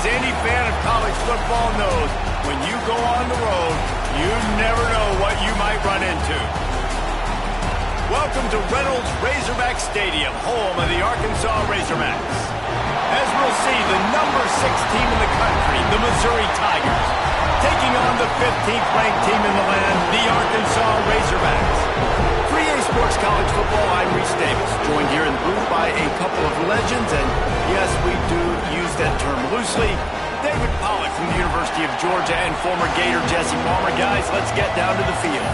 as any fan of college football knows, when you go on the road, you never know what you might run into. Welcome to Reynolds Razorback Stadium, home of the Arkansas Razorbacks. As we'll see, the number 6 team in the country, the Missouri Tigers, taking on the 15th ranked team in the land, the Arkansas Razorbacks. For EA Sports College Football, I'm Reese Davis, joined here in the booth by a couple of legends, and yes, we do use that term loosely. David Pollack from the University of Georgia and former Gator Jesse Palmer. Guys, let's get down to the field.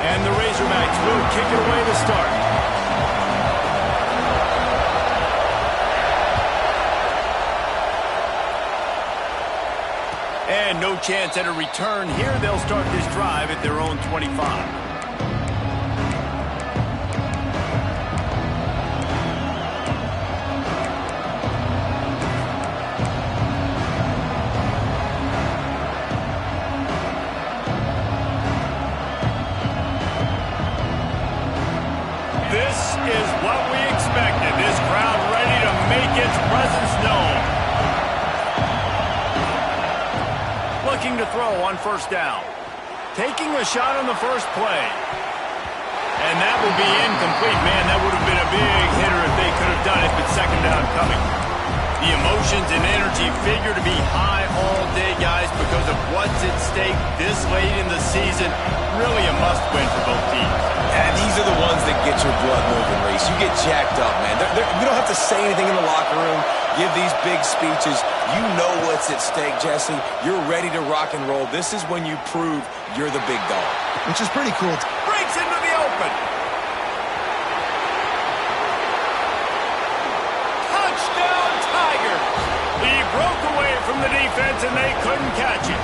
And the Razorbacks will kick it away to start. And no chance at a return here. They'll start this drive at their own 25. This is what we expected. This crowd ready to make its presence known. Looking to throw on first down. Taking a shot on the first play. And that will be incomplete. Man, that would have been a big hitter if they could have done it, but second down coming. The emotions and energy figure to be high all day, guys, because of what's at stake this late in the season. Really a must-win for both teams. And these are the ones that get your blood moving, Reese. You get jacked up, man. You don't have to say anything in the locker room. Give these big speeches. You know what's at stake, Jesse. You're ready to rock and roll. This is when you prove you're the big dog. Which is pretty cool. Breaks into the open. Touchdown, Tigers. He broke away from the defense, and they couldn't catch it.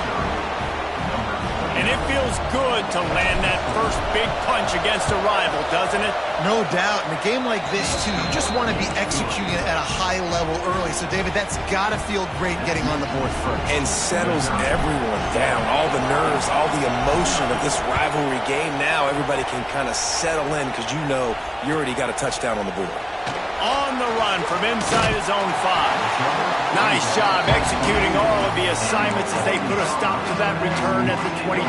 And it feels good to land that first big punch against a rival, doesn't it? No doubt. In a game like this, too, you just want to be executing it at a high level early. So, David, that's got to feel great getting on the board first. And settles everyone down. All the nerves, all the emotion of this rivalry game. Now everybody can kind of settle in because you know you already got a touchdown on the board. On the run from inside his own 5. Nice job executing all of the assignments as they put a stop to that return at the 22.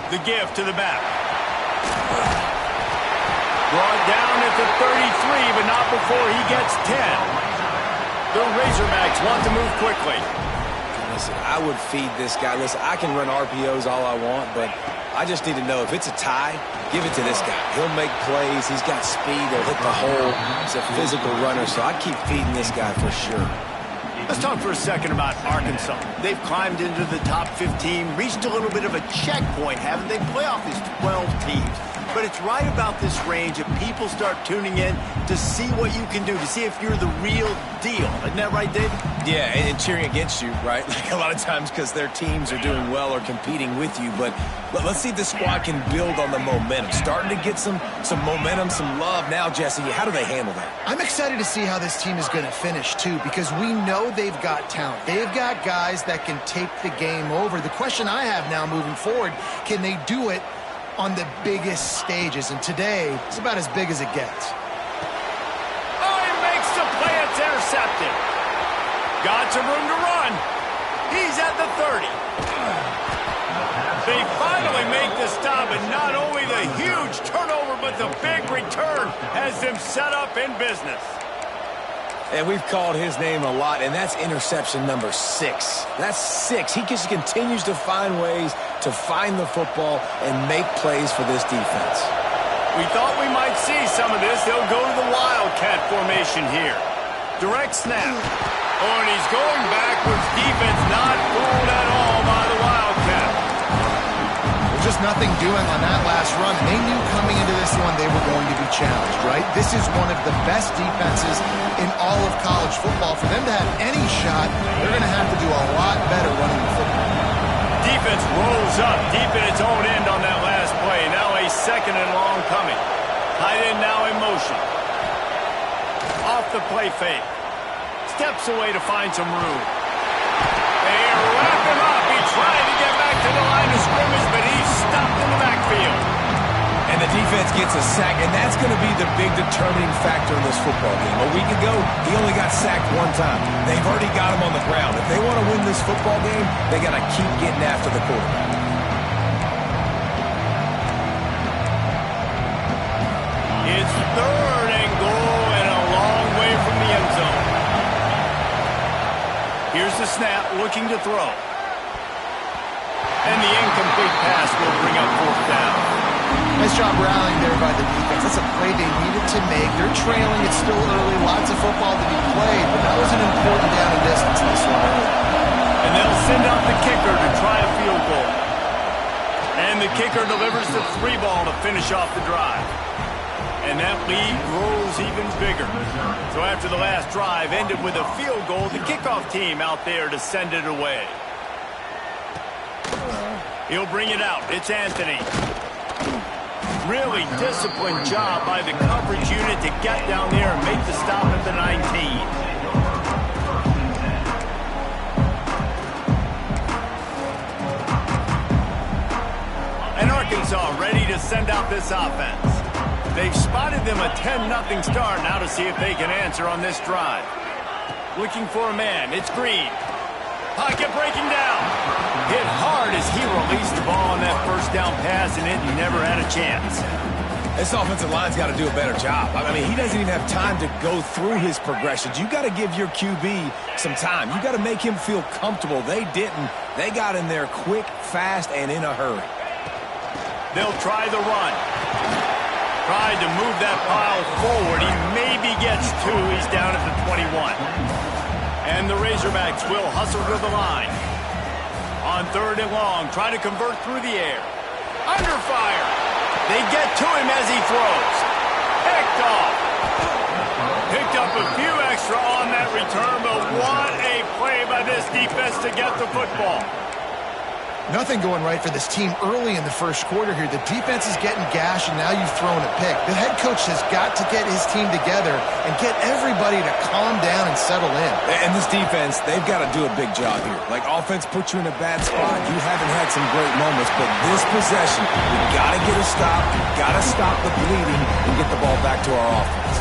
The give to the back. Brought down at the 33, but not before he gets 10. The Razorbacks want to move quickly. Listen, I would feed this guy. Listen, I can run RPOs all I want, but I just need to know if it's a tie, give it to this guy. He'll make plays. He's got speed. He'll hit the hole. He's a physical runner, so I keep feeding this guy for sure. Let's talk for a second about Arkansas. They've climbed into the top 15, reached a little bit of a checkpoint, haven't they? Playoff is 12 teams. But it's right about this range that people start tuning in to see what you can do, to see if you're the real deal. Isn't that right, David? Yeah, and cheering against you, right? Like a lot of times because their teams are doing well or competing with you. But let's see if this squad can build on the momentum. Starting to get some momentum, some love. Now, Jesse, how do they handle that? I'm excited to see how this team is going to finish, too, because we know they've got talent. They've got guys that can take the game over. The question I have now moving forward, can they do it on the biggest stages? And today, it's about as big as it gets. Oh, he makes the play. It's intercepted. Got some room to run. He's at the 30. They finally make the stop, and not only the huge turnover, but the big return has them set up in business. And we've called his name a lot, and that's interception number 6. That's 6. He just continues to find ways to find the football and make plays for this defense. We thought we might see some of this. They'll go to the Wildcat formation here. Direct snap. Oh, and he's going backwards. Defense not fooled at all by the Wildcat. They're just nothing doing on that last run. And they knew coming into this one they were going to be challenged, right? This is one of the best defenses in all of college football. For them to have any shot, they're going to have to do a lot better running the football. Defense rolls up deep in its own end on that last play. Now a second and long coming. Tight end now in motion. Off the play fake. Steps away to find some room. They wrap him up. He tried to get back to the line of scrimmage, but he's stopped in the backfield. And the defense gets a sack, and that's going to be the big determining factor in this football game. A week ago, he only got sacked one time. They've already got him on the ground. If they want to win this football game, they got to keep getting after the quarterback. It's third and goal and a long way from the end zone. Here's the snap, looking to throw. And the incomplete pass will bring up fourth down. Nice job rallying there by the defense. That's a play they needed to make. They're trailing. It's still early. Lots of football to be played, but that was an important down and distance in this one early. And they'll send out the kicker to try a field goal. And the kicker delivers the 3-ball to finish off the drive. And that lead grows even bigger. So after the last drive ended with a field goal, the kickoff team out there to send it away. He'll bring it out. It's Anthony. Really disciplined job by the coverage unit to get down there and make the stop at the 19. And Arkansas ready to send out this offense. They've spotted them a 10-0 start. Now to see if they can answer on this drive. Looking for a man. It's Green. Pocket breaking down. Hit hard as he released the ball on that first down pass, and it never had a chance. This offensive line's got to do a better job. I mean, he doesn't even have time to go through his progressions. You got to give your QB some time. You got to make him feel comfortable. They didn't. They got in there quick, fast, and in a hurry. They'll try the run. Tried to move that pile forward. He maybe gets two. He's down at the 21. And the Razorbacks will hustle to the line. On third and long, try to convert through the air. Under fire. They get to him as he throws. Picked off. Picked up a few extra on that return, but what a play by this defense to get the football. Nothing going right for this team early in the first quarter here. The defense is getting gashed, and now you've thrown a pick. The head coach has got to get his team together and get everybody to calm down and settle in. And this defense, they've got to do a big job here. Like, offense puts you in a bad spot. You haven't had some great moments, but this possession, we got to get a stop, got to stop the bleeding, and get the ball back to our offense.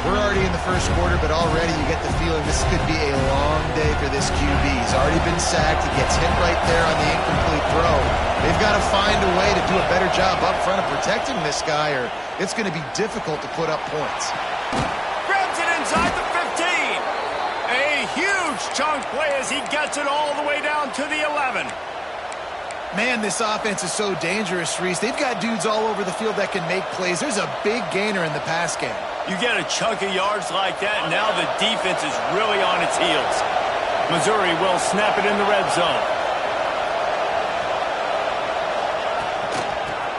We're already in the first quarter, but already you get the feeling this could be a long day for this QB. He's already been sacked. He gets hit right there on the incomplete throw. They've got to find a way to do a better job up front of protecting this guy, or it's going to be difficult to put up points. Grabs it inside the 15. A huge chunk play as he gets it all the way down to the 11. Man, this offense is so dangerous, Reese. They've got dudes all over the field that can make plays. There's a big gainer in the pass game. You get a chunk of yards like that, and now the defense is really on its heels. Missouri will snap it in the red zone.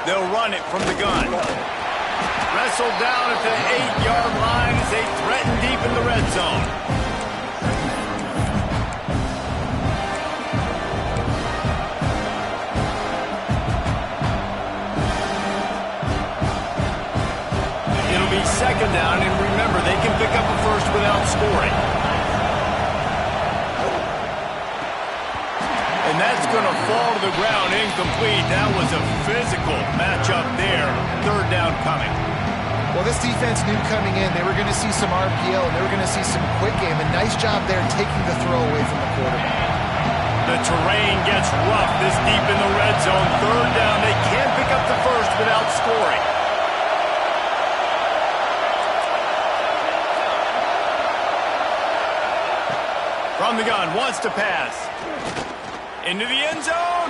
They'll run it from the gun. Wrestled down at the 8-yard line as they threaten deep in the red zone. Second down, and remember, they can pick up a first without scoring. And that's going to fall to the ground incomplete. That was a physical matchup there. Third down coming. Well, this defense knew coming in they were going to see some RPO, and they were going to see some quick game. A nice job there taking the throw away from the quarterback. The terrain gets rough this deep in the red zone. Third down, they can't pick up the first without scoring. From the gun, wants to pass. Into the end zone.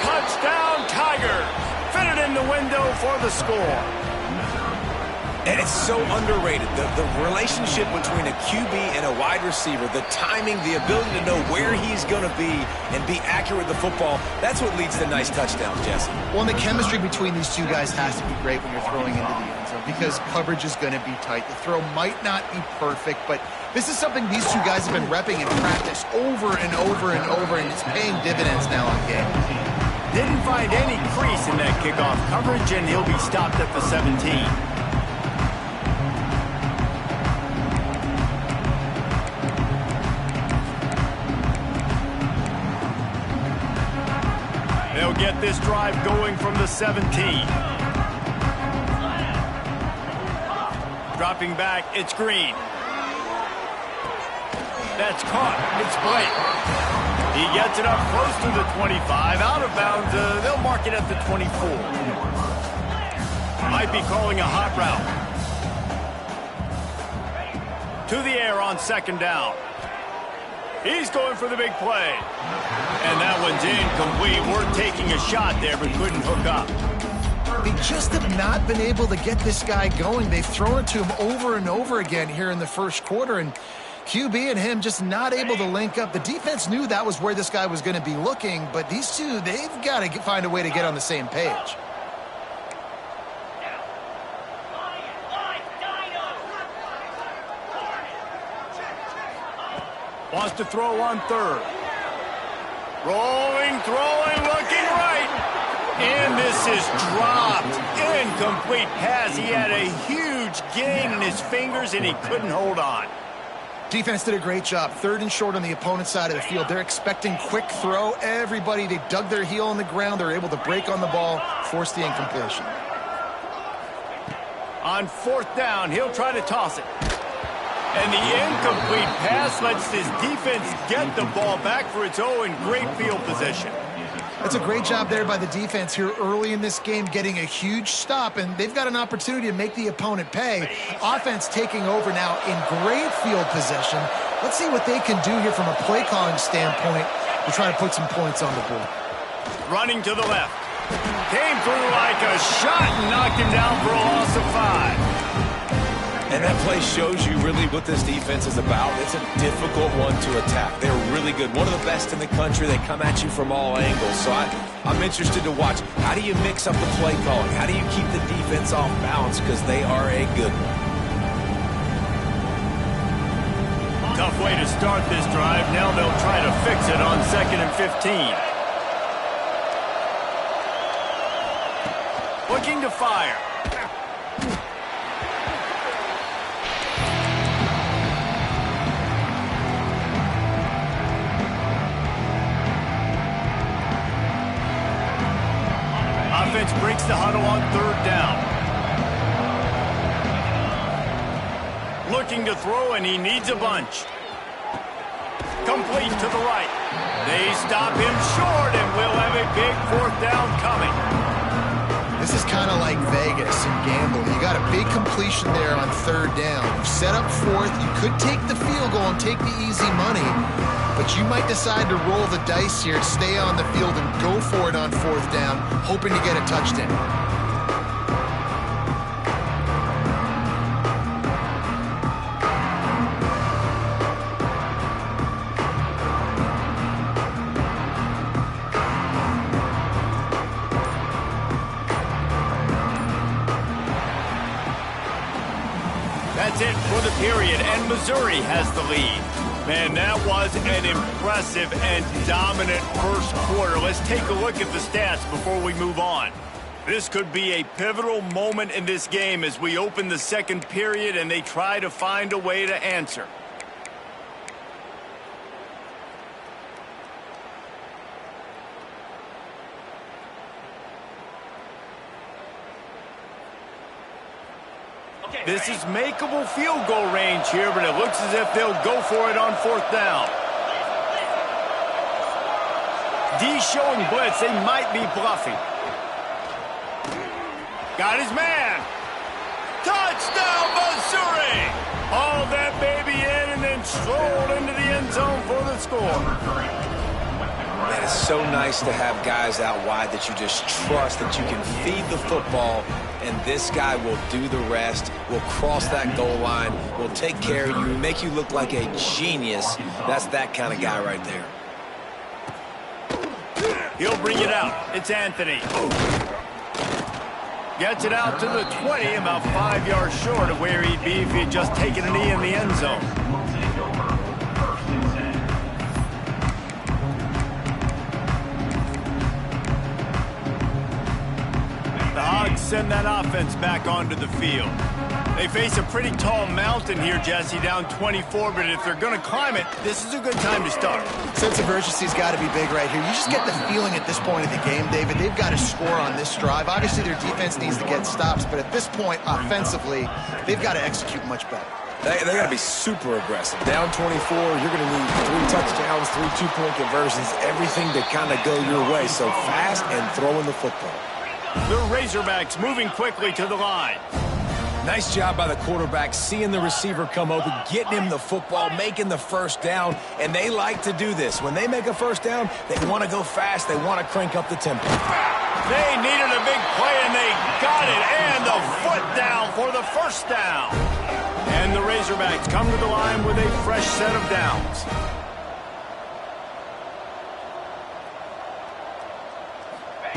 Touchdown, Tigers. Fitted in the window for the score. And it's so underrated. The relationship between a QB and a wide receiver, the timing, the ability to know where he's going to be and be accurate with the football, that's what leads to nice touchdowns, Jesse. Well, and the chemistry between these two guys has to be great when you're throwing into the end zone because coverage is going to be tight. The throw might not be perfect, but this is something these two guys have been repping in practice over and over and over, and it's paying dividends now on game. Didn't find any crease in that kickoff coverage, and he'll be stopped at the 17. They'll get this drive going from the 17. Dropping back, it's Green. That's caught. It's Blake. He gets it up close to the 25. Out of bounds, they'll mark it at the 24. Might be calling a hot route. To the air on second down. He's going for the big play. And that one's incomplete. We're taking a shot there, but couldn't hook up. They just have not been able to get this guy going. They've thrown it to him over and over again here in the first quarter, and QB and him just not able to link up. The defense knew that was where this guy was going to be looking, but these two, they've got to find a way to get on the same page. Wants to throw on third. Rolling, throwing, looking right. And this is dropped. Incomplete pass. He had a huge gain in his fingers, and he couldn't hold on. Defense did a great job. Third and short on the opponent's side of the field. They're expecting quick throw. Everybody, they dug their heel on the ground. They're able to break on the ball, force the incompletion. On fourth down, he'll try to toss it. And the incomplete pass lets his defense get the ball back for its own great field position. That's a great job there by the defense here early in this game, getting a huge stop, and they've got an opportunity to make the opponent pay. Offense taking over now in great field position. Let's see what they can do here from a play calling standpoint to try to put some points on the board. Running to the left. Came through like a shot and knocked him down for a loss of 5. And that play shows you really what this defense is about. It's a difficult one to attack. They're really good. One of the best in the country. They come at you from all angles. So I'm interested to watch. How do you mix up the play calling? How do you keep the defense off balance? Because they are a good one. Tough way to start this drive. Now they'll try to fix it on 2nd and 15. Looking to fire. Offense breaks the huddle on third down. Looking to throw, and he needs a bunch. Complete to the right. They stop him short, and we'll have a big fourth down coming. This is kind of like Vegas and gambling. You got a big completion there on third down. You set up fourth. You could take the field goal and take the easy money, but you might decide to roll the dice here, stay on the field, and go for it on fourth down, hoping to get a touchdown. That's it for the period, and Missouri has the lead. Man, that was an impressive and dominant first quarter. Let's take a look at the stats before we move on. This could be a pivotal moment in this game as we open the second period and they try to find a way to answer. This is makeable field goal range here, but it looks as if they'll go for it on fourth down. D showing blitz. They might be bluffing. Got his man. Touchdown, Missouri! Hauled that baby in and then strolled into the end zone for the score. Man, it's so nice to have guys out wide that you just trust that you can feed the football and this guy will do the rest, will cross that goal line, will take care of you, make you look like a genius. That's that kind of guy right there. He'll bring it out. It's Anthony. Gets it out to the 20, about 5 yards short of where he'd be if he had just taken a knee in the end zone. The Hogs send that offense back onto the field. They face a pretty tall mountain here, Jesse, down 24, but if they're going to climb it, this is a good time to start. Sense of urgency's got to be big right here. You just get the feeling at this point of the game, David, they've got to score on this drive. Obviously, their defense needs to get stops, but at this point, offensively, they've got to execute much better. They got to be super aggressive. Down 24, you're going to need 3 touchdowns, 3 two-point conversions, everything to kind of go your way. So fast and throwing the football. The Razorbacks moving quickly to the line. Nice job by the quarterback, seeing the receiver come open, getting him the football, making the first down, and they like to do this. When they make a first down, they want to go fast. They want to crank up the tempo. They needed a big play, and they got it, and the foot down for the first down. And the Razorbacks come to the line with a fresh set of downs.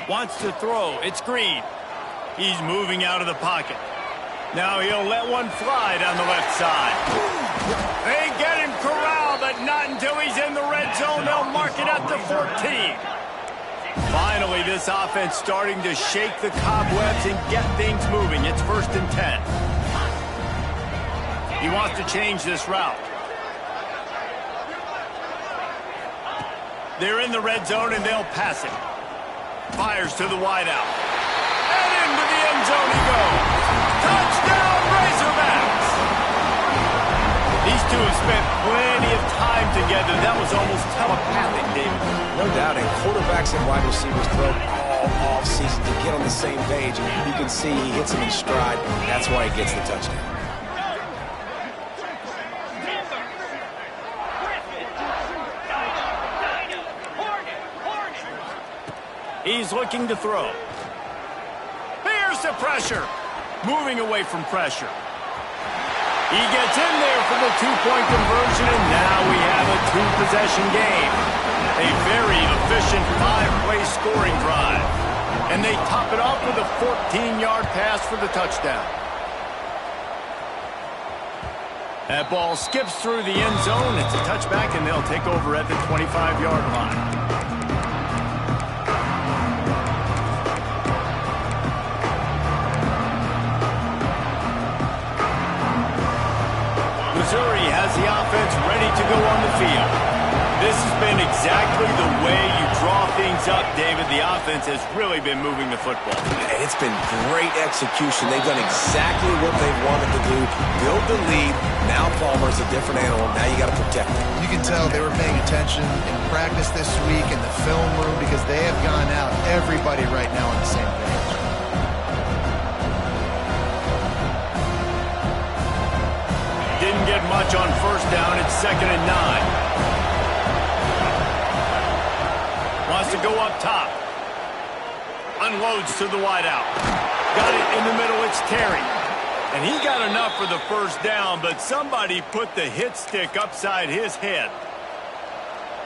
Wants to throw. It's Green. He's moving out of the pocket. Now he'll let one fly down the left side. They get him corralled, but not until he's in the red zone. They'll mark it at the 14. Finally, this offense starting to shake the cobwebs and get things moving. It's 1st and 10. He wants to change this route. They're in the red zone, and they'll pass it. Fires to the wideout. And into the end zone he goes. Touchdown, Razorbacks! These two have spent plenty of time together. That was almost telepathic, David. No doubt, and quarterbacks and wide receivers throw all off-season to get on the same page. You can see he hits him in stride. That's why he gets the touchdown. He's looking to throw. Here's the pressure. Moving away from pressure. He gets in there for the two-point conversion, and now we have a two-possession game. A very efficient 5-play scoring drive. And they top it off with a 14-yard pass for the touchdown. That ball skips through the end zone. It's a touchback, and they'll take over at the 25-yard line. Missouri has the offense ready to go on the field. This has been exactly the way you draw things up, David. The offense has really been moving the football. And it's been great execution. They've done exactly what they wanted to do. Build the lead. Now Palmer's a different animal. Now you got to protect him. You can tell they were paying attention in practice this week in the film room because they have gone out, everybody right now on the same page. Didn't get much on first down. It's 2nd and 9. Wants to go up top. Unloads to the wideout. Got it in the middle. It's Terry. And he got enough for the first down, but somebody put the hit stick upside his head.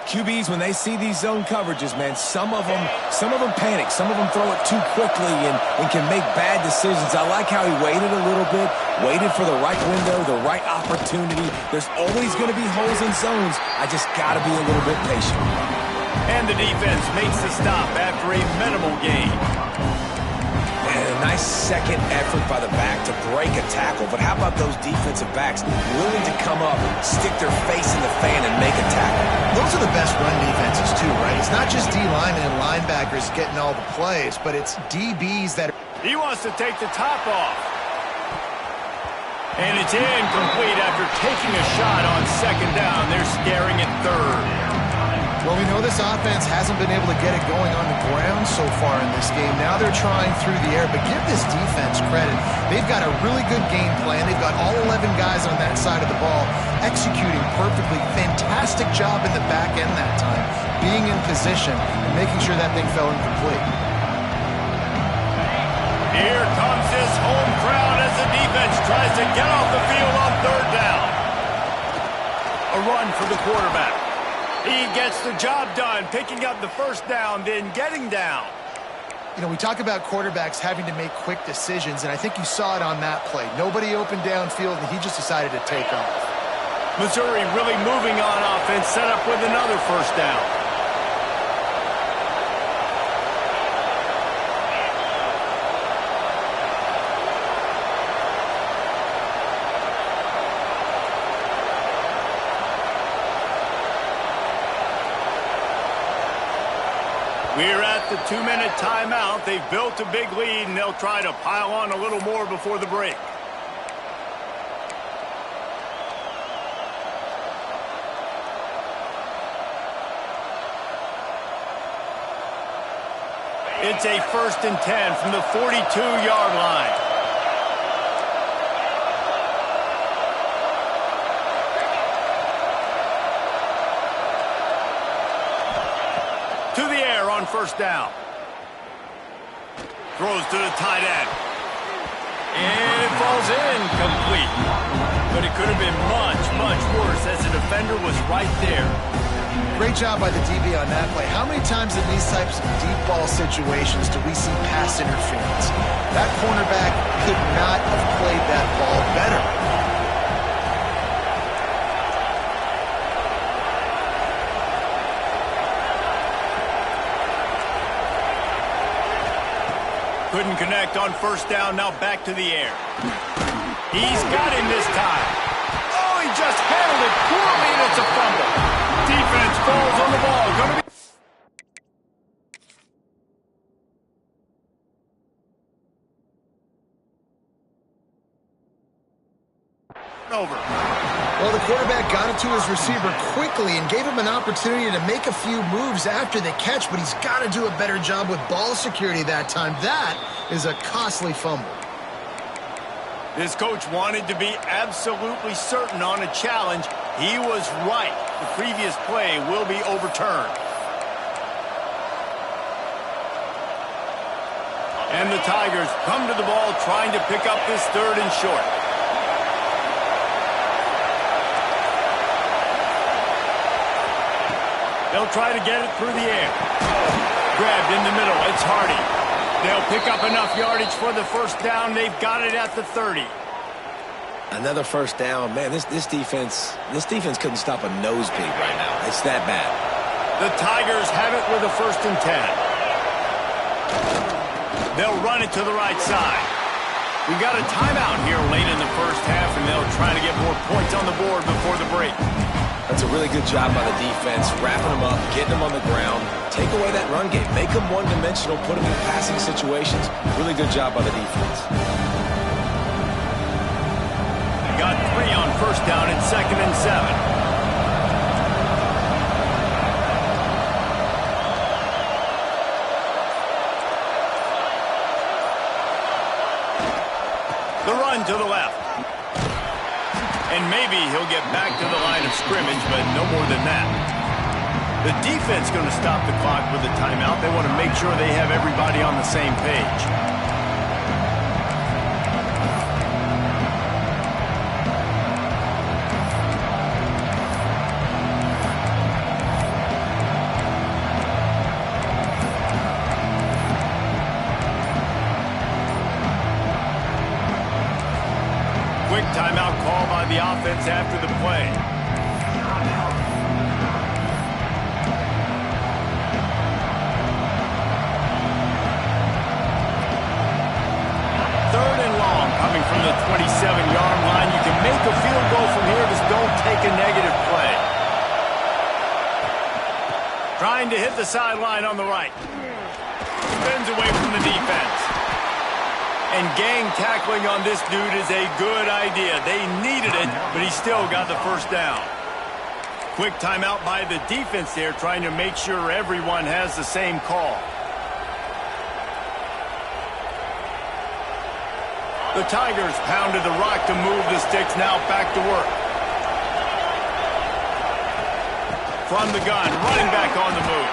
QBs, when they see these zone coverages, man, some of them panic. Some of them throw it too quickly and can make bad decisions. I like how he waited a little bit, waited for the right window, the right opportunity. There's always going to be holes in zones. I just got to be a little bit patient. And the defense makes the stop after a minimal gain. And a nice second effort by the back to break a tackle. But how about those defensive backs willing to come up, stick their face in the fan, and make a tackle? Those are the best run defenses, too, right? It's not just D-linemen and linebackers getting all the plays, but it's DBs that are... He wants to take the top off. And it's incomplete after taking a shot on 2nd down. They're staring at 3rd. Well, we know this offense hasn't been able to get it going on the ground so far in this game. Now they're trying through the air, but give this defense credit. They've got a really good game plan. They've got all 11 guys on that side of the ball executing perfectly. Fantastic job in the back end that time, being in position and making sure that thing fell incomplete. Here comes this home crowd as the defense tries to get off the field on third down. A run for the quarterback. He gets the job done, picking up the first down, then getting down. You know, we talk about quarterbacks having to make quick decisions, and I think you saw it on that play. Nobody opened downfield, and he just decided to take off. Missouri really moving on offense, set up with another first down. We're at the 2-minute timeout. They've built a big lead, and they'll try to pile on a little more before the break. It's a 1st and 10 from the 42-yard line. To the air on first down. Throws to the tight end. And it falls incomplete. But it could have been much, much worse as the defender was right there. Great job by the DB on that play. How many times in these types of deep ball situations do we see pass interference? That cornerback could not have played that ball better. Couldn't connect on first down, now back to the air. He's got him this time. Oh, he just handled it poorly, and it's a fumble. Defense falls on the ball. Gonna be over. Well, the quarterback got it to his receiver quickly and gave him an opportunity to make a few moves after the catch, but he's got to do a better job with ball security that time. That is a costly fumble. This coach wanted to be absolutely certain on a challenge. He was right. The previous play will be overturned. And the Tigers come to the ball trying to pick up this 3rd and short. They'll try to get it through the air. Grabbed in the middle. It's Hardy. They'll pick up enough yardage for the first down. They've got it at the 30. Another first down. Man, this defense couldn't stop a nose pig right now. It's that bad. The Tigers have it with a 1st and 10. They'll run it to the right side. We've got a timeout here late in the first half, and they'll try to get more points on the board before the break. That's a really good job by the defense, wrapping them up, getting them on the ground. Take away that run game. Make them one-dimensional, put them in passing situations. Really good job by the defense. Got 3 on first down and 2nd and 7. The run to the left. And maybe he'll get back to the line of scrimmage, but no more than that. The defense going to stop the clock with a timeout. They want to make sure they have everybody on the same page. Quick timeout call by the offense after the play. Third and long coming from the 27-yard line. You can make a field goal from here, just don't take a negative play. Trying to hit the sideline on the right. Spins away from the defense. And gang tackling on this dude is a good idea. They needed it, but he still got the first down. Quick timeout by the defense there, trying to make sure everyone has the same call. The Tigers pounded the rock to move the sticks, now back to work. From the gun, running back on the move.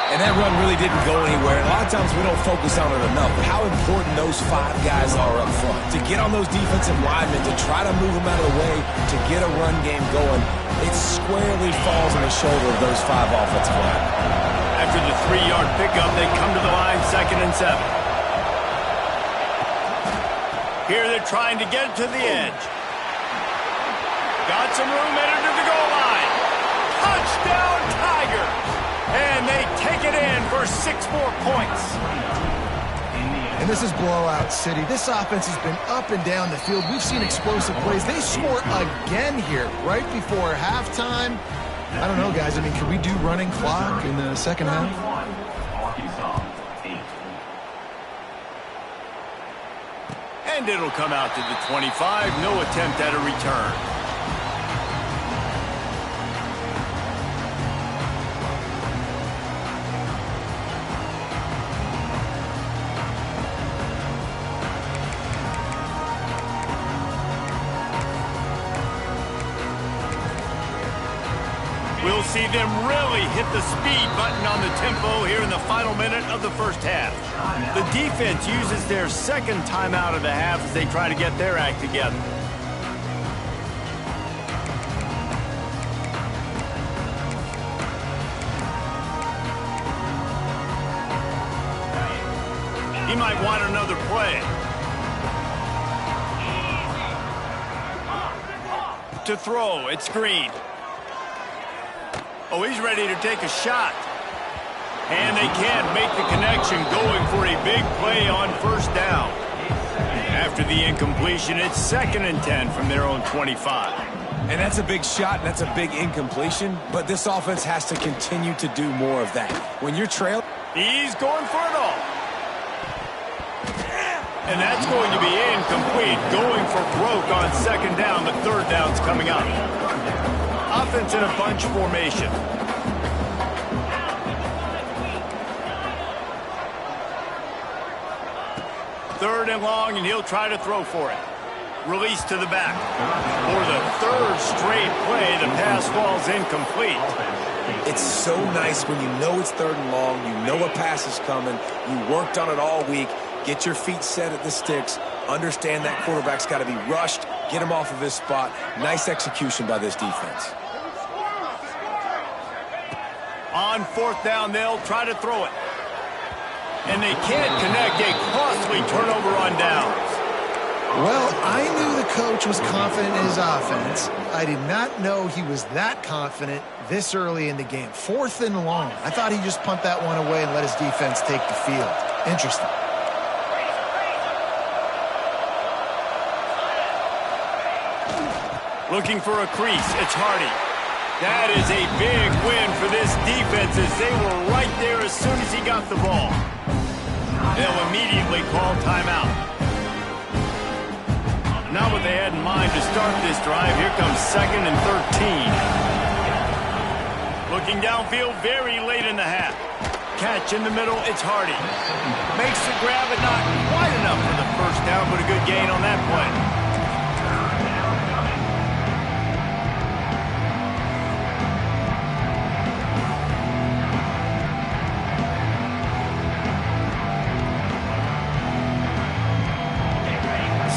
And that run really didn't go anywhere. A lot of times we don't focus on it enough, but how important those 5 guys are up front. To get on those defensive linemen, to try to move them out of the way, to get a run game going, it squarely falls on the shoulder of those 5 offensive linemen. After the 3-yard pickup, they come to the line, 2nd and 7. Here they're trying to get it to the edge. Got some room, entered to the goal line. Touchdown, Tigers! And they take it in for 6 more points. And this is blowout city. This offense has been up and down the field. We've seen explosive plays. They score again here right before halftime. I don't know, guys. I mean, can we do running clock in the second half? And it'll come out to the 25. No attempt at a return. We'll see them really hit the speed button on the tempo here in the final minute of the first half. The defense uses their 2nd timeout of the half as they try to get their act together. He might want another play. To throw, it's Green. Oh, he's ready to take a shot. And they can't make the connection, going for a big play on 1st down. After the incompletion, it's 2nd and 10 from their own 25. And that's a big shot, and that's a big incompletion, but this offense has to continue to do more of that. When you're trailing... He's going for it all. And that's going to be incomplete. Going for broke on 2nd down. The 3rd down's coming up. Offense in a bunch formation. Third and long, and he'll try to throw for it. Release to the back. For the 3rd straight play, the pass falls incomplete. It's so nice when you know it's 3rd and long, you know a pass is coming, you worked on it all week, get your feet set at the sticks, understand that quarterback's got to be rushed, get him off of his spot. Nice execution by this defense. On 4th down, they'll try to throw it. And they can't connect. A costly turnover on downs. Well, I knew the coach was confident in his offense. I did not know he was that confident this early in the game. 4th and long. I thought he just pumped that one away and let his defense take the field. Interesting. Looking for a crease. It's Hardy. That is a big win for this defense as they were right there as soon as he got the ball. They'll immediately call timeout. Not what they had in mind to start this drive. Here comes 2nd and 13. Looking downfield very late in the half. Catch in the middle, it's Hardy. Makes the grab, but not quite enough for the 1st down, but a good gain on that play.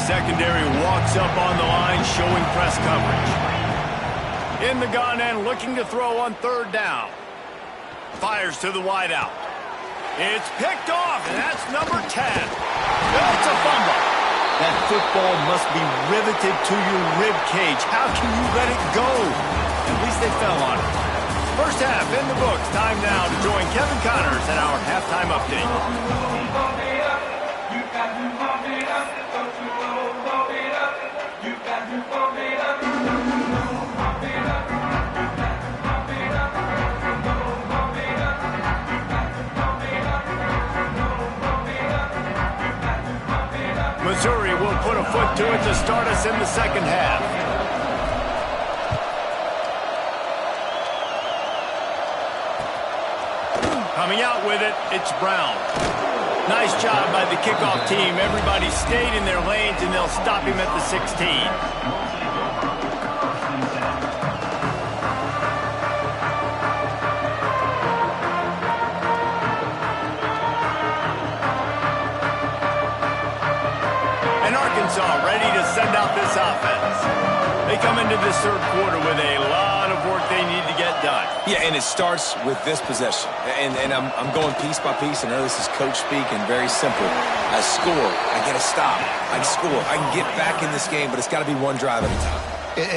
Secondary walks up on the line, showing press coverage. In the gun and looking to throw on 3rd down. Fires to the wideout. It's picked off, and that's number 10. That's a fumble. That football must be riveted to your rib cage. How can you let it go? At least they fell on it. First half in the books. Time now to join Kevin Connors at our halftime update. Missouri will put a foot to it to start us in the second half. Coming out with it, it's Brown. Nice job by the kickoff team. Everybody stayed in their lanes, and they'll stop him at the 16. They come into this third quarter with a lot of work they need to get done. Yeah, and it starts with this possession. And I'm going piece by piece. I know this is coach speak and very simple. I score. I get a stop. I score. I can get back in this game, but it's got to be one drive at a time.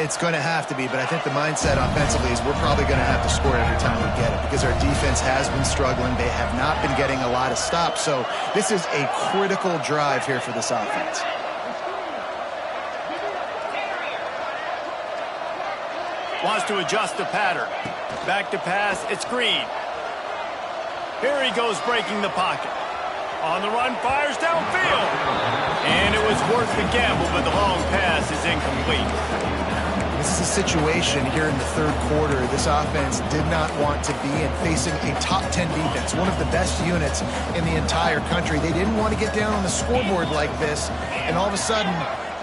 It's going to have to be, but I think the mindset offensively is we're probably going to have to score every time we get it because our defense has been struggling. They have not been getting a lot of stops. So this is a critical drive here for this offense. Wants to adjust the pattern. Back to pass. It's Green. Here he goes breaking the pocket. On the run, fires downfield. And it was worth the gamble, but the long pass is incomplete. This is a situation here in the third quarter this offense did not want to be in, facing a top 10 defense, one of the best units in the entire country. They didn't want to get down on the scoreboard like this and all of a sudden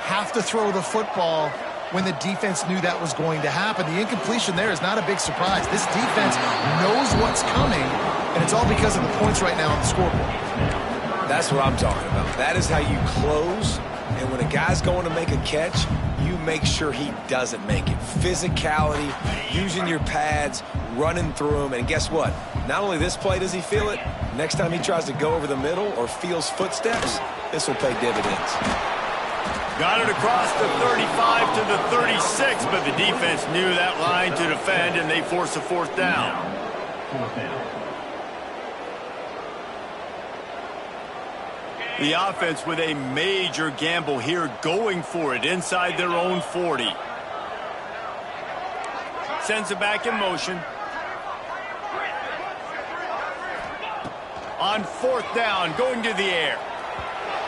have to throw the football when the defense knew that was going to happen. The incompletion there is not a big surprise. This defense knows what's coming, and it's all because of the points right now on the scoreboard. That's what I'm talking about. That is how you close, and when a guy's going to make a catch, you make sure he doesn't make it. Physicality, using your pads, running through him, and guess what? Not only this play does he feel it, next time he tries to go over the middle or feels footsteps, this will pay dividends. Got it across the 35 to the 36, but the defense knew that line to defend, and they force a fourth down. The offense with a major gamble here, going for it inside their own 40. Sends it back in motion. On fourth down, going to the air.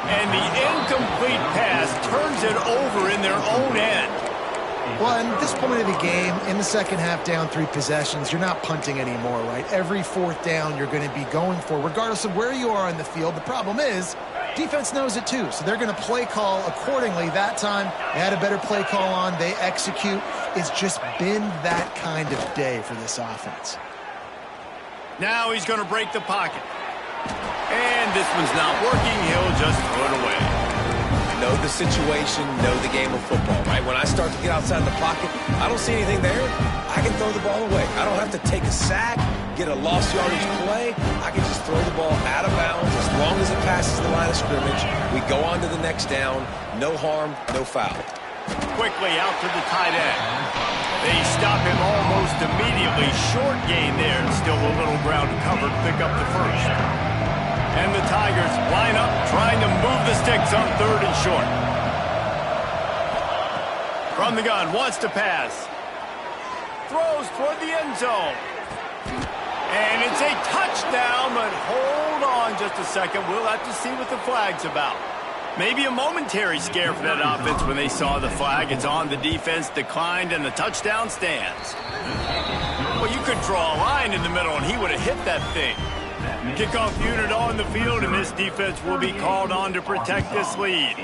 And the incomplete pass turns it over in their own end. Well, at this point of the game, in the second half, down 3 possessions, you're not punting anymore, right? Every fourth down you're going to be going for, regardless of where you are on the field. The problem is, defense knows it too, so they're going to play call accordingly. That time, they had a better play call on. They execute. It's just been that kind of day for this offense. Now he's going to break the pocket. And this one's not working. He'll just throw it away. Know the situation, know the game of football, right? When I start to get outside the pocket, I don't see anything there. I can throw the ball away. I don't have to take a sack, get a lost yardage play. I can just throw the ball out of bounds as long as it passes the line of scrimmage. We go on to the next down. No harm, no foul. Quickly out to the tight end. They stop him almost immediately. Short gain there. Still a little ground covered. Pick up the first. And the Tigers line up, trying to move the sticks on third and short. From the gun, wants to pass. Throws toward the end zone. And it's a touchdown, but hold on just a second. We'll have to see what the flag's about. Maybe a momentary scare for that offense when they saw the flag. It's on, the defense declined, and the touchdown stands. Well, you could draw a line in the middle, and he would have hit that thing. Kickoff unit on the field, and this defense will be called on to protect this lead.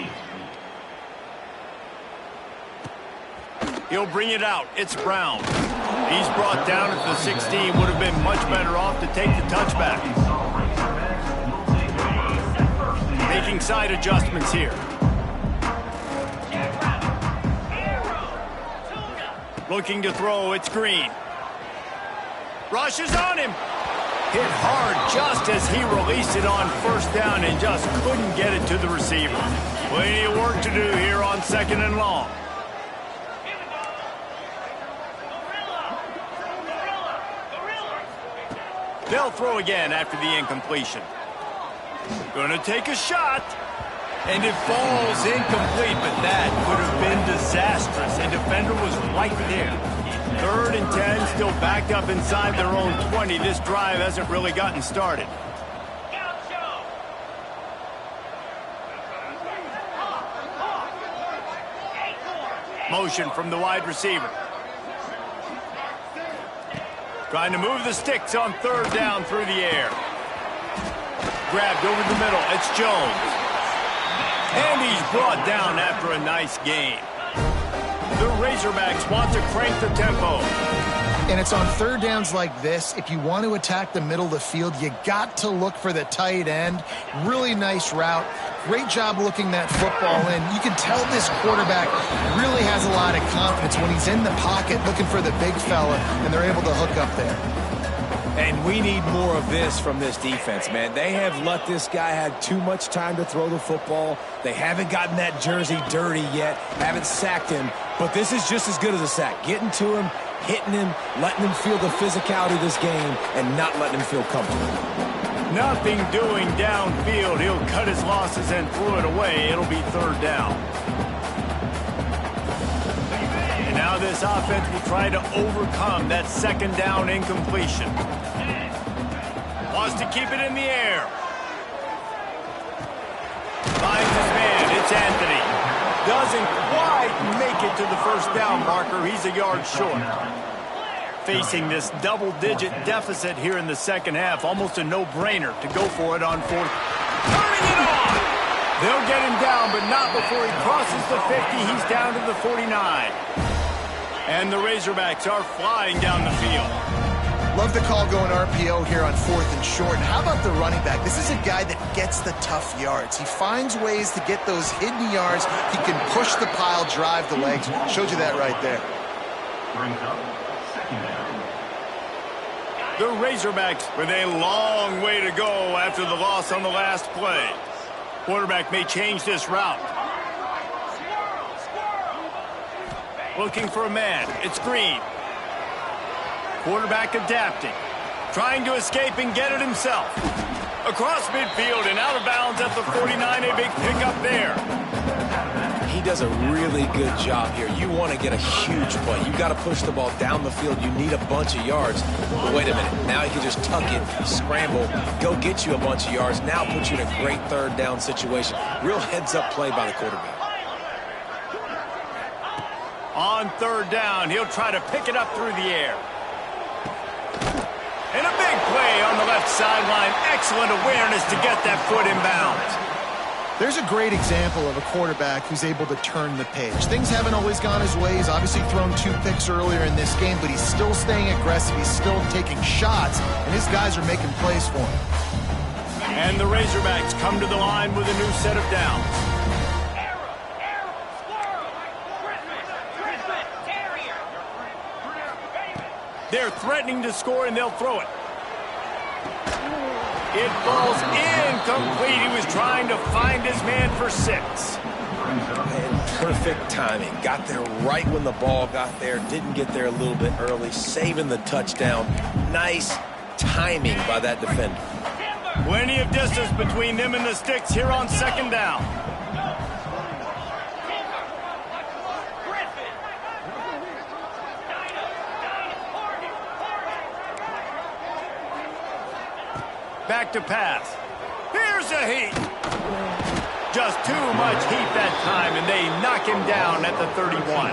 He'll bring it out. It's Brown. He's brought down at the 16. Would have been much better off to take the touchback. Making side adjustments here. Looking to throw. It's Green. Rushes on him. Hit hard just as he released it on first down and just couldn't get it to the receiver. Plenty of work to do here on second and long. They'll throw again after the incompletion. Gonna take a shot. And it falls incomplete, but that could have been disastrous. And defender was right there. 3rd and 10, still backed up inside their own 20. This drive hasn't really gotten started. Motion from the wide receiver. Trying to move the sticks on 3rd down through the air. Grabbed over the middle. It's Jones. And he's brought down after a nice gain. The Razorbacks want to crank the tempo. And it's on third downs like this. If you want to attack the middle of the field, you got to look for the tight end. Really nice route. Great job looking that football in. You can tell this quarterback really has a lot of confidence when he's in the pocket looking for the big fella, and they're able to hook up there. And we need more of this from this defense, man. They have let this guy have too much time to throw the football. They haven't gotten that jersey dirty yet, haven't sacked him. But this is just as good as a sack. Getting to him, hitting him, letting him feel the physicality of this game, and not letting him feel comfortable. Nothing doing downfield. He'll cut his losses and throw it away. It'll be third down. And now this offense will try to overcome that second down incompletion. Wants to keep it in the air. Finds his man. It's Anthony. Doesn't quite make it to the first down marker. He's a yard short. Facing this double-digit deficit here in the second half. Almost a no-brainer to go for it on fourth. Turning it on! They'll get him down, but not before he crosses the 50. He's down to the 49. And the Razorbacks are flying down the field. Love the call going RPO here on fourth and short. And how about the running back? This is a guy that gets the tough yards. He finds ways to get those hidden yards. He can push the pile, drive the legs. Showed you that right there. The Razorbacks with a long way to go after the loss on the last play. Quarterback may change this route. Looking for a man. It's Green. Quarterback adapting. Trying to escape and get it himself. Across midfield and out of bounds at the 49. A big pickup there. He does a really good job here. You want to get a huge play. You got to push the ball down the field. You need a bunch of yards. But wait a minute. Now he can just tuck it, scramble, go get you a bunch of yards. Now put you in a great third down situation. Real heads-up play by the quarterback. On third down, he'll try to pick it up through the air. And a big play on the left sideline. Excellent awareness to get that foot in bounds. There's a great example of a quarterback who's able to turn the page. Things haven't always gone his way. He's obviously thrown 2 picks earlier in this game, but he's still staying aggressive. He's still taking shots, and his guys are making plays for him. And the Razorbacks come to the line with a new set of downs. They're threatening to score, and they'll throw it. It falls incomplete. He was trying to find his man for 6. And perfect timing. Got there right when the ball got there. Didn't get there a little bit early. Saving the touchdown. Nice timing by that defender. Plenty of distance between them and the sticks here on second down. Back to pass. Here's a heat. Just too much heat that time, and they knock him down at the 31.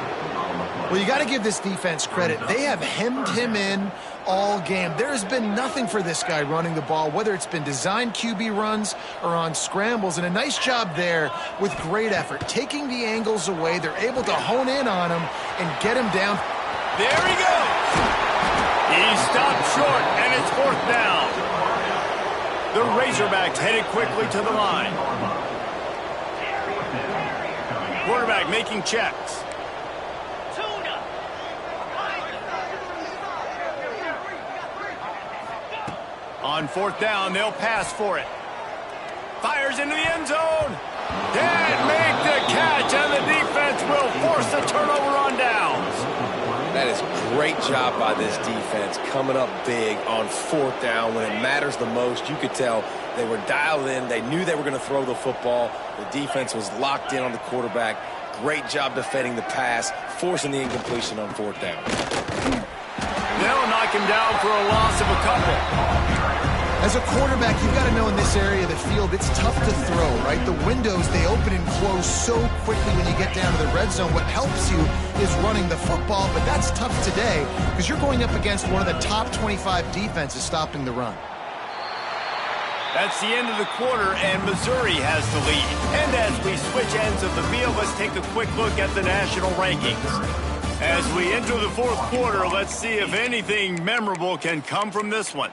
Well, you got to give this defense credit. They have hemmed him in all game. There has been nothing for this guy running the ball, whether it's been designed QB runs or on scrambles, and a nice job there with great effort. Taking the angles away, they're able to hone in on him and get him down. There he goes. He stopped short, and it's fourth down. The Razorbacks headed quickly to the line. Quarterback making checks. On fourth down, they'll pass for it. Fires into the end zone. Can't make the catch, and the defense will force the turnover on downs. That is great job by this defense, coming up big on fourth down when it matters the most. You could tell they were dialed in. They knew they were going to throw the football. The defense was locked in on the quarterback. Great job defending the pass, forcing the incompletion on fourth down. They'll knock him down for a loss of a couple. As a quarterback, you've got to know in this area of the field, it's tough to throw, right? The windows, they open and close so quickly when you get down to the red zone. What helps you is running the football, but that's tough today because you're going up against one of the top 25 defenses stopping the run. That's the end of the quarter, and Missouri has the lead. And as we switch ends of the field, let's take a quick look at the national rankings. As we enter the fourth quarter, let's see if anything memorable can come from this one.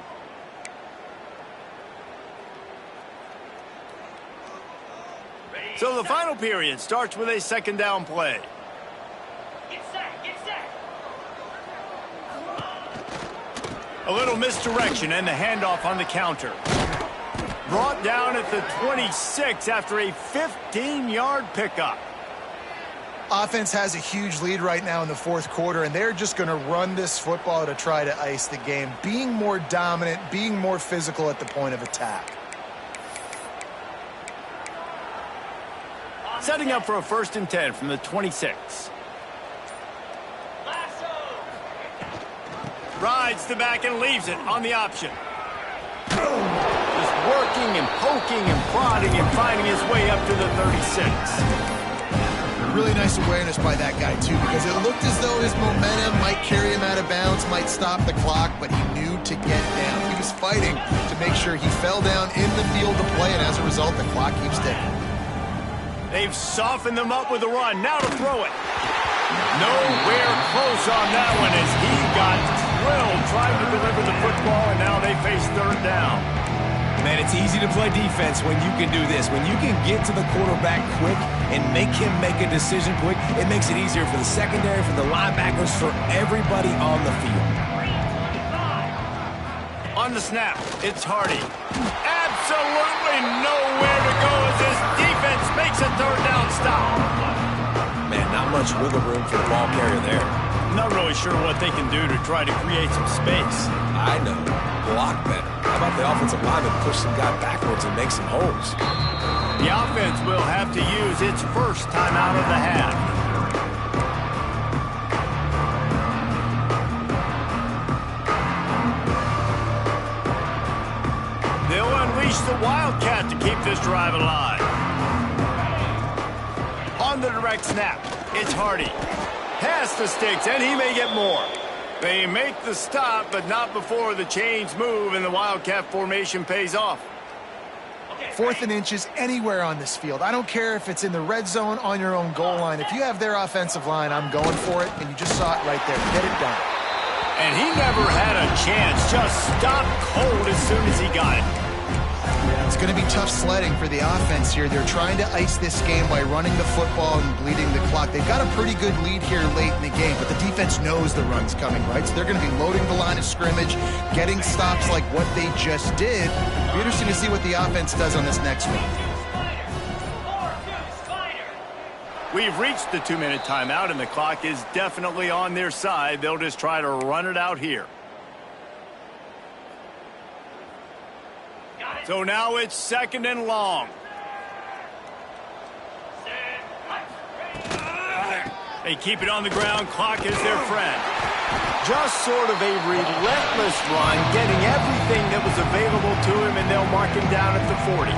So the final period starts with a second down play. Get set. A little misdirection and the handoff on the counter. Brought down at the 26 after a 15-yard pickup. Offense has a huge lead right now in the fourth quarter, and they're just going to run this football to try to ice the game, being more dominant, being more physical at the point of attack. Setting up for a 1st and 10 from the 26. Rides the back and leaves it on the option. Just working and poking and prodding and finding his way up to the 36. Really nice awareness by that guy, too, because it looked as though his momentum might carry him out of bounds, might stop the clock, but he knew to get down. He was fighting to make sure he fell down in the field to play, and as a result, the clock keeps ticking. They've softened them up with a run. Now to throw it. Nowhere close on that one as he got drilled trying to deliver the football, and now they face 3rd down. Man, it's easy to play defense when you can do this. When you can get to the quarterback quick and make him make a decision quick, it makes it easier for the secondary, for the linebackers, for everybody on the field. On the snap, it's Hardy. Absolutely nowhere to go as this defense makes a 3rd down stop. Man, not much wiggle room for the ball carrier there. Not really sure what they can do to try to create some space. I know. Block better. How about the offensive lineman push some guy backwards and make some holes? The offense will have to use its first timeout of the half. They'll unleash the Wildcat to keep this drive alive. On the direct snap, it's Hardy. Past the sticks, and he may get more. They make the stop, but not before the chains move and the Wildcat formation pays off. 4th and inches anywhere on this field. I don't care if it's in the red zone, on your own goal line. If you have their offensive line, I'm going for it, and you just saw it right there. Get it done. And he never had a chance. Just stopped cold as soon as he got it. It's going to be tough sledding for the offense here. They're trying to ice this game by running the football and bleeding the clock. They've got a pretty good lead here late in the game, but the defense knows the run's coming, right? So they're going to be loading the line of scrimmage, getting stops like what they just did. It'll be interesting to see what the offense does on this next one. We've reached the 2-minute timeout, and the clock is definitely on their side. They'll just try to run it out here. So now it's 2nd and long. They keep it on the ground. Clock is their friend. Just sort of a relentless run, getting everything that was available to him, and they'll mark him down at the 40.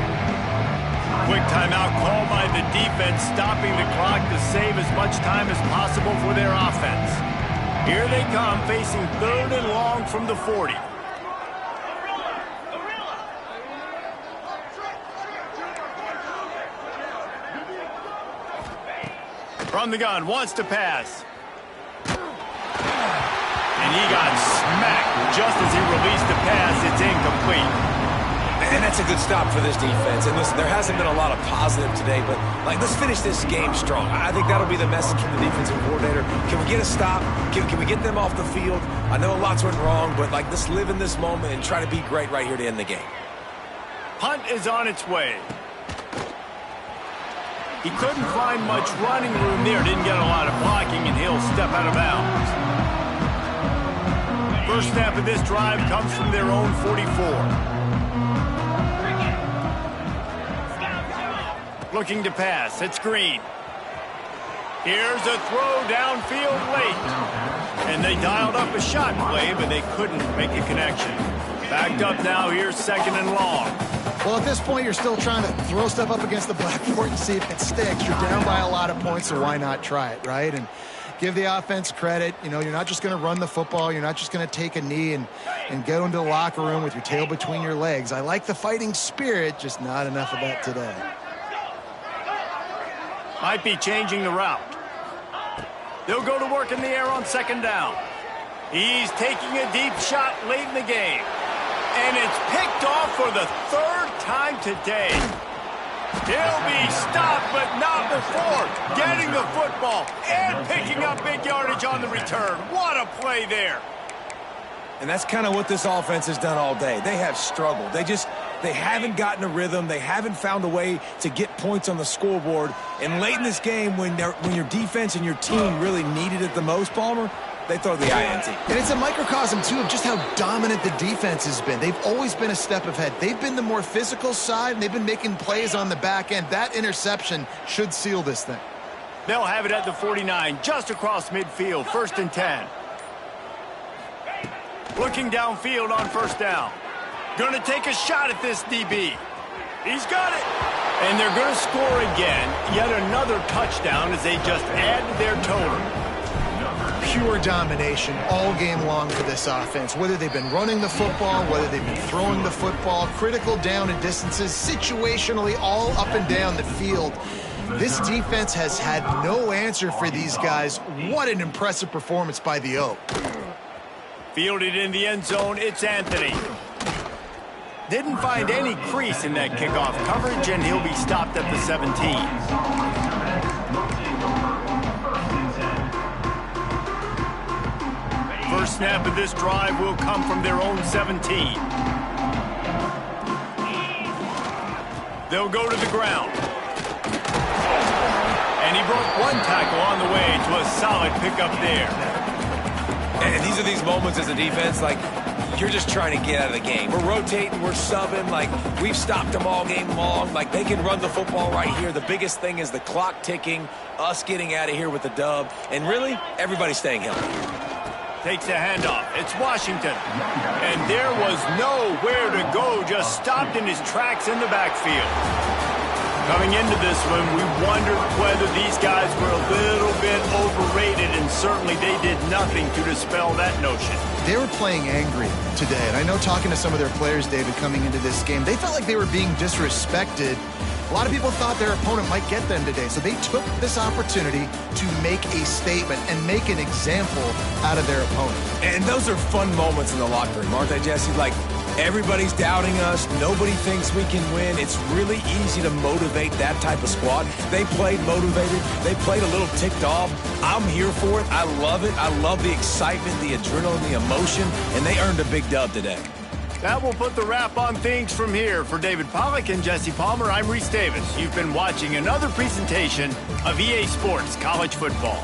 Quick timeout called by the defense, stopping the clock to save as much time as possible for their offense. Here they come, facing 3rd and long from the 40. From the gun, wants to pass. And he got smacked just as he released the pass. It's incomplete. And that's a good stop for this defense. And listen, there hasn't been a lot of positive today, but let's finish this game strong. I think that'll be the message from the defensive coordinator. Can we get a stop? Can we get them off the field? I know lots went wrong, but let's live in this moment and try to be great right here to end the game. Punt is on its way. He couldn't find much running room there. Didn't get a lot of blocking, and he'll step out of bounds. First snap of this drive comes from their own 44. Looking to pass. It's Green. Here's a throw downfield late. And they dialed up a shot play, but they couldn't make a connection. Backed up now. Here's 2nd and long. Well, at this point, you're still trying to throw stuff up against the blackboard and see if it sticks. You're down by a lot of points, so why not try it, right? And give the offense credit. You know, you're not just going to run the football. You're not just going to take a knee and go into the locker room with your tail between your legs. I like the fighting spirit, just not enough of that today. Might be changing the route. They'll go to work in the air on second down. He's taking a deep shot late in the game. And it's picked off for the third time today. He'll be stopped, but not before getting the football and picking up big yardage on the return. What a play there. And that's kind of what this offense has done all day. They have struggled. They haven't gotten a rhythm. They haven't found a way to get points on the scoreboard. And late in this game, when your defense and your team really needed it the most, Palmer, they throw the INT. And it's a microcosm, too, of just how dominant the defense has been. They've always been a step ahead. They've been the more physical side, and they've been making plays on the back end. That interception should seal this thing. They'll have it at the 49, just across midfield, 1st and 10. Looking downfield on first down. Going to take a shot at this DB. He's got it. And they're going to score again. Yet another touchdown as they just add to their total. Pure domination all game long for this offense. Whether they've been running the football, whether they've been throwing the football, critical down and distances, situationally all up and down the field. This defense has had no answer for these guys. What an impressive performance by the Oak. Fielded in the end zone, it's Anthony. Didn't find any crease in that kickoff coverage, and he'll be stopped at the 17. First snap of this drive will come from their own 17. They'll go to the ground. And he broke one tackle on the way to a solid pickup there. And these are these moments as a defense, like, you're just trying to get out of the game. We're rotating, we're subbing, like, we've stopped them all game long. Like, they can run the football right here. The biggest thing is the clock ticking, us getting out of here with the dub, and really, everybody staying healthy. Takes a handoff. It's Washington. And there was nowhere to go, just stopped in his tracks in the backfield. Coming into this one, we wondered whether these guys were a little bit overrated, and certainly they did nothing to dispel that notion. They were playing angry today, and I know talking to some of their players, David, coming into this game, they felt like they were being disrespected. A lot of people thought their opponent might get them today, so they took this opportunity to make a statement and make an example out of their opponent. And those are fun moments in the locker room, aren't they, Jesse? Like, everybody's doubting us. Nobody thinks we can win. It's really easy to motivate that type of squad. They played motivated. They played a little ticked off. I'm here for it. I love it. I love the excitement, the adrenaline, the emotion, and they earned a big dub today. That will put the wrap on things from here. For David Pollack and Jesse Palmer, I'm Reese Davis. You've been watching another presentation of EA Sports College Football.